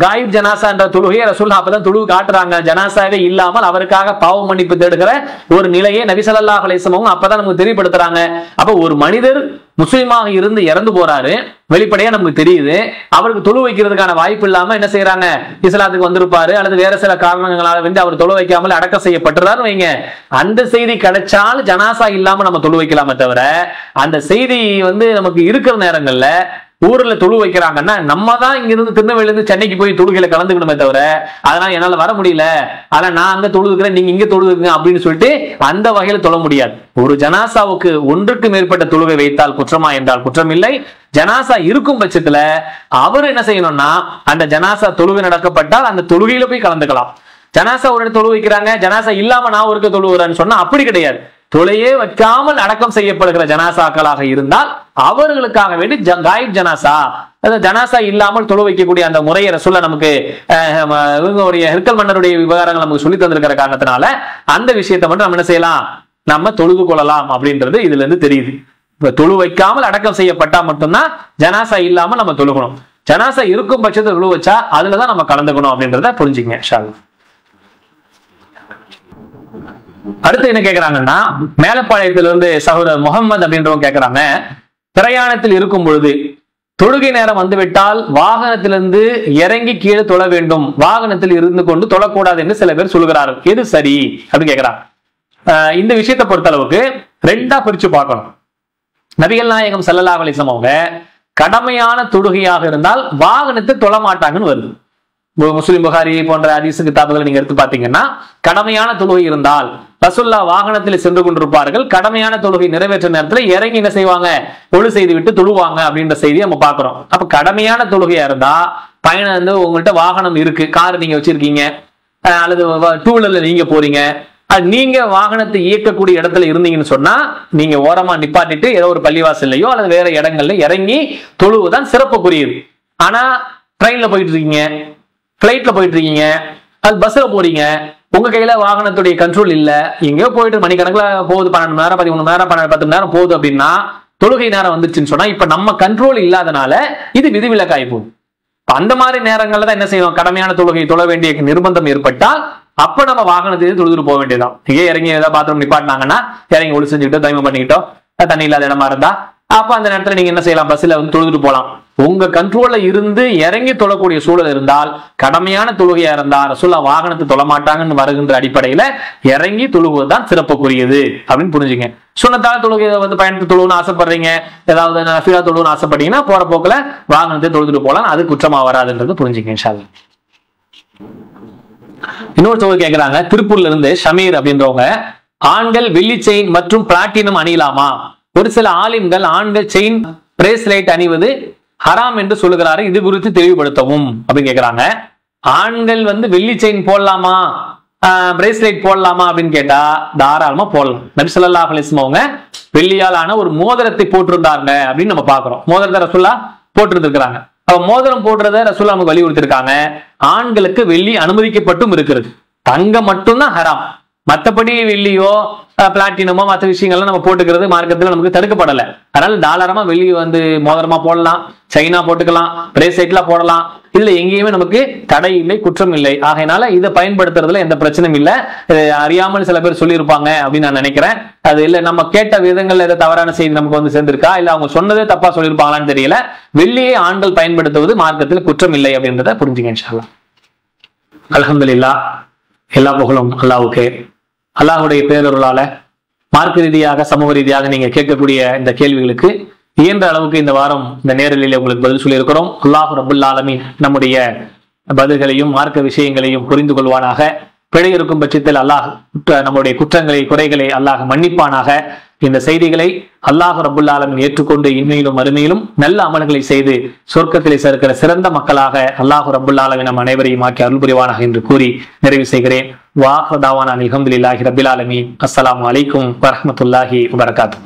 Speaker 2: காயிப் ஜனாசா என்ற தொழுகையை ரசூலுல்லாஹ் அப்பதான் தொழுவு காட்டுறாங்க. ஜனாசாவே இல்லாமல் அவருக்காக பாவ மன்னிப்பு தேடுகிற ஒரு நிலையை நபி ஸல்லல்லாஹு அலைஹி வஸல்லம் அப்பதான் நமக்கு தெரியப்படுத்துறாங்க. அப்ப ஒரு மனிதர் முஸ்லிமாக இருந்து இறந்து போறாரு, வெளிப்படையா நமக்கு தெரியுது, அவருக்கு தொழு வைக்கிறதுக்கான வாய்ப்பு இல்லாம என்ன செய்யறாங்க, இஸ்லாத்துக்கு வந்திருப்பாரு அல்லது வேற சில காரணங்களால வந்து அவர் தொழு வைக்காமல் அடக்கம் செய்யப்பட்டுறாரு வைங்க. அந்த செய்தி கிடைச்சால் ஜனாசா இல்லாம நம்ம தொழு வைக்கலாமே தவிர அந்த செய்தி வந்து நமக்கு இருக்கிற நேரங்கள்ல ஊர்ல தொழு வைக்கிறாங்கன்னா நம்ம தான் இங்க இருந்து திருநெல்வேலியில இருந்து சென்னைக்கு போய் தொழுகையில கலந்துக்கணுமே தவிர அதனால என்னால வர முடியல, ஆனா நான் அங்க தொழுதுக்கிறேன் நீங்க இங்க தொழுதுங்க அப்படின்னு சொல்லிட்டு அந்த வகையில தொழ முடியாது. ஒரு ஜனாசாவுக்கு ஒன்றுக்கு மேற்பட்ட தொழுகை வைத்தால் குற்றமா என்றால் குற்றம் இல்லை. ஜனாசா இருக்கும் பட்சத்துல அவர் என்ன செய்யணும்னா அந்த ஜனாசா தொழுகை நடக்கப்பட்டால் அந்த தொழுகையில போய் கலந்துக்கலாம். ஜனாசா ஒரு இடத்துல தொழு வைக்கிறாங்க, ஜனாசா இல்லாம நான் ஒருக்க தொழுகிறேன்னு சொன்னா அப்படி கிடையாது. தொலையே வைக்காமல் அடக்கம் செய்யப்படுகிற ஜனாசாக்களாக இருந்தால் அவர்களுக்காக வேண்டி காயிப் ஜனாசா, ஜனாசா இல்லாமல் தொழு வைக்கக்கூடிய அந்த முறையை ரசூலுல்லாஹ் நமக்கு இவங்களுடைய ஹெர்குல் மன்னருடைய விவகாரங்கள் நமக்கு சொல்லி தந்திருக்கிற காரணத்தினால அந்த விஷயத்தை மட்டும் நம்ம என்ன செய்யலாம், நம்ம தொழுது கொள்ளலாம் அப்படின்றது இதுல இருந்து தெரியுது. இப்ப தொழு வைக்காமல் அடக்கம் செய்யப்பட்டா மட்டும்தான் ஜனாசா இல்லாமல் நம்ம தொழுகணும். ஜனாசா இருக்கும் பட்சத்தை தொழு வச்சா அதுலதான் நம்ம கலந்துக்கணும் அப்படின்றத புரிஞ்சுங்க. இன்ஷா அல்லாஹ். அடுத்து என்ன கேக்குறாங்கன்னா, மேலப்பாளையத்துல இருந்து சகோதரர் முகமது அப்படின்றவங்க கேக்குறாங்க, பிரயாணத்தில் இருக்கும் பொழுது தொழுகை நேரம் வந்துவிட்டால் வாகனத்திலிருந்து இறங்கி கீழே தொழ வேண்டும், வாகனத்தில் இருந்து கொண்டு தொழக்கூடாது என்று சில பேர் சொல்கிறார்கள், எது சரி அப்படின்னு கேக்குறாங்க. இந்த விஷயத்தை பொறுத்த அளவுக்கு ரெண்டா பிரிச்சு பார்க்கணும். நபிகள் நாயகம் ஸல்லல்லாஹு அலைஹி வஸல்லம் அவங்க கடமையான தொழுகையாக இருந்தால் வாகனத்தை தொழ மாட்டாங்கன்னு வருது. முஸ்லிம் புகாரி போன்ற ஹதீஸ் கிதாபுகளை நீங்க எடுத்து பாத்தீங்கன்னா கடமையான தொழுகை இருந்தால் ரசூலுல்லாஹ் வாகனத்தில் சென்று கொண்டிருப்பார்கள், கடமையான தொழுகை நிறைவேற்ற நேரத்தில் இறங்கி என்ன செய்வாங்க, தொழு செய்து விட்டு தொழுவாங்க அப்படின்ற செய்தியை நம்ம பாக்குறோம். அப்ப கடமையான தொழுகையா இருந்தா பயணம் வந்து உங்கள்கிட்ட வாகனம் இருக்கு, கார் நீங்க வச்சிருக்கீங்க அல்லது டூ வீலர்ல நீங்க போறீங்க, நீங்க வாகனத்தை இயக்கக்கூடிய இடத்துல இருந்தீங்கன்னு சொன்னா நீங்க ஓரமா நிப்பாட்டிட்டு ஏதோ ஒரு பள்ளிவாசல்லையோ அல்லது வேற இடங்கள்ல இறங்கி தொழுவுதான் சிறப்புக்குரியது. ஆனா ட்ரெயின்ல போயிட்டு இருக்கீங்க, பிளைட்ல போயிட்டு இருக்கீங்க, அது பஸ்ல போறீங்க, உங்க கையில வாகனத்துடைய கண்ட்ரோல் இல்ல, எங்கேயோ போயிட்டு மணிக்கணக்கில் போகுது, 12 மணி நேரம் 13 மணி நேரம் 10 மணி நேரம் போகுது அப்படின்னா தொழுகை நேரம் வந்துச்சுன்னு சொன்னா இப்ப நம்ம கண்ட்ரோல் இல்லாதனால இது விதிவிலக்காய் போகுது. அந்த மாதிரி நேரங்கள்ல தான் என்ன செய்யணும், கடமையான தொழுகை தொழ வேண்டிய நிர்பந்தம் ஏற்பட்டால் அப்ப நம்ம வாகனத்திலேயே தொழுதுட்டு போக வேண்டியதான். இங்கே இறங்கி ஏதாவது பாத்ரூம் நிப்பாட்டினாங்கன்னா இறங்கி ஒளி செஞ்சுக்கிட்டோ தயமம் பண்ணிக்கிட்டோ தண்ணி இல்லாத இடமா இருந்தா அப்ப அந்த நேரத்துல நீங்க என்ன செய்யலாம், பஸ்ல வந்து தொழுதுட்டு போகலாம். உங்க கண்ட்ரோல்ல இருந்து இறங்கி தொழக்கூடிய சூழல் இருந்தால் கடமையான தொழுகையா இருந்தா ரசூலுல்லாஹ் வாகனத்தை தொழ மாட்டாங்கன்னு வருகின்ற அடிப்படையில இறங்கி தொழுவதுதான் சிறப்புக்குரியது அப்படின்னு புரிஞ்சுங்க. சுன்னத்தான தொழுகை வந்து பயணத்தை தொழுவுன்னு ஆசைப்படுறீங்க, ஏதாவது நஃபிலா தொழுவுன்னு ஆசைப்பட்டீங்கன்னா போற போக்குல வாகனத்தை தொழுதுட்டு போகலாம், அது குற்றமா வராதுன்றது புரிஞ்சுங்க. இன்ஷா அல்லாஹ். இன்னொரு தொகை கேட்கிறாங்க, திருப்பூர்ல இருந்து ஷமீர் அப்படின்றவங்க, ஆண்கள் வெள்ளி செயின் மற்றும் பிளாட்டினம் அணியலாமா? ஒரு சில ஆலிம்கள் ஆண்கள் செயின் பிரேஸ்லைட் அணிவது ஹராம் என்று சொல்லுகிறாரு, இது குறித்து தெளிவுபடுத்தவும் அப்படின்னு கேட்கிறாங்க. ஆண்கள் வெள்ளி செயின் போடலாமா, பிரேஸ்லெட் போடலாமா அப்படின்னு கேட்டா தாராளமா போடலாம். நபி ஸல்லல்லாஹு அலைஹி வஸல்லம் அவங்க வெள்ளியால் ஆன ஒரு மோதிரத்தை போட்டிருந்தாங்க அப்படின்னு நம்ம பாக்குறோம். மோதிரத்தை ரசூலுல்லாஹ் போட்டிருந்திருக்கிறாங்க. அப்ப மோதிரம் போடுறத ரசூலுல்லாஹ் நமக்கு வலியுறுத்திருக்காங்க. ஆண்களுக்கு வெள்ளி அனுமதிக்கப்பட்டும் இருக்கிறது, தங்கம் மட்டும்தான் ஹராம். மற்றபடி வெள்ளியோ பிளாட்டினமோ மற்ற விஷயங்கள்லாம் நம்ம போட்டுக்கிறது மார்க்கத்துல நமக்கு தடுக்கப்படல. அதனால தாராளமா வெள்ளி மோதிரமா போடலாம், சைனா போட்டுக்கலாம், பிரேஸ்லெட்ல போடலாம். இதுல எங்கேயுமே நமக்கு தடை இல்லை, குற்றம் இல்லை. ஆகையினால இதை பயன்படுத்துறதுல எந்த பிரச்சனையும் இல்லை. அறியாமல் சில பேர் சொல்லியிருப்பாங்க அப்படின்னு நான் நினைக்கிறேன். அது இல்ல நம்ம கேட்ட விதங்கள்ல ஏதாவது தவறான செய்தி நமக்கு சேர்ந்திருக்கா, இல்ல அவங்க சொன்னதே தப்பா சொல்லியிருப்பாங்களான்னு தெரியல. வெள்ளியை ஆண்கள் பயன்படுத்துவது மார்க்கத்தில் குற்றம் இல்லை அப்படின்றத புரிஞ்சுங்க இன்ஷா அல்லாஹ். அல்ஹம்துலில்லாஹ், எல்லா புகழும் அல்லாஹ்வுக்கே. அல்லாஹ்வுடைய பேரருளால மார்க்க ரீதியாக சமூக ரீதியாக நீங்க கேட்கக்கூடிய இந்த கேள்விகளுக்கு இயன்ற அளவுக்கு இந்த வாரம் இந்த நேரலில் உங்களுக்கு பதில் சொல்லியிருக்கிறோம். அல்லாஹ் ரப்புல் ஆலமீன் நம்முடைய பதில்களையும் மார்க்க விஷயங்களையும் புரிந்து கொள்வானாக. பிழை இருக்கும் பட்சத்தில் அல்லாஹ் நம்முடைய குற்றங்களை குறைகளை அல்லாஹ் மன்னிப்பானாக. இந்த செய்திகளை அல்லாஹ் ரப்புல் ஆலமீன் ஏற்றுக்கொண்டு இன்மையிலும் மறுமையிலும் நல்ல அமல்களை செய்து சொர்க்கத்திலே சேர்க்கிற சிறந்த மக்களாக அல்லாஹ் ரப்புல் ஆலமீன் நம் அனைவரையும் ஆக்கி அருள் புரிவானாக என்று கூறி நிறைவு செய்கிறேன். வாஹ் தாவானா அல்ஹம்துலில்லாஹி ரப்பில் ஆலமீன். அஸ்ஸலாமு அலைக்கும் வரஹ்மத்துல்லாஹி வபரகாத்துஹு.